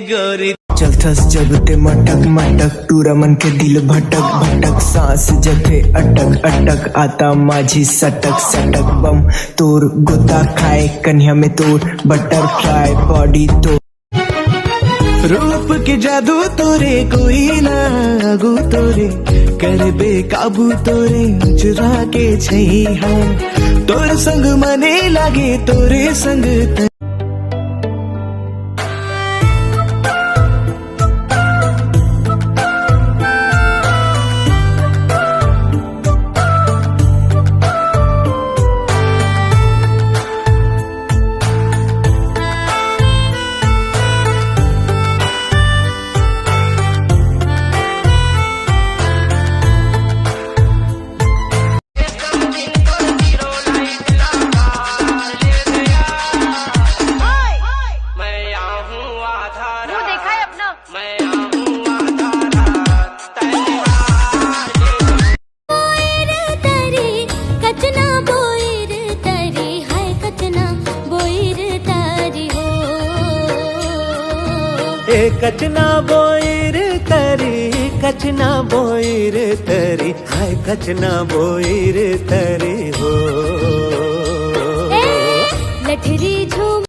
गोरी। चलथस जब ते मटक मटक टूरा मन के दिल भटक भटक सांस जथे अटक अटक आता माझी सटक सटक बम तोर गोता खाए कन्या में तोर बटरफ्लाई बॉडी तो रूप के जादू तोरे कोई ना आगू तोरे कर बेकाबू तोरे चुरा के छैहा तोर संग मने लागे तोरे संग। कचना बोईर तरी कचना बोईर तरी हाय कचना बोईर तरी हो।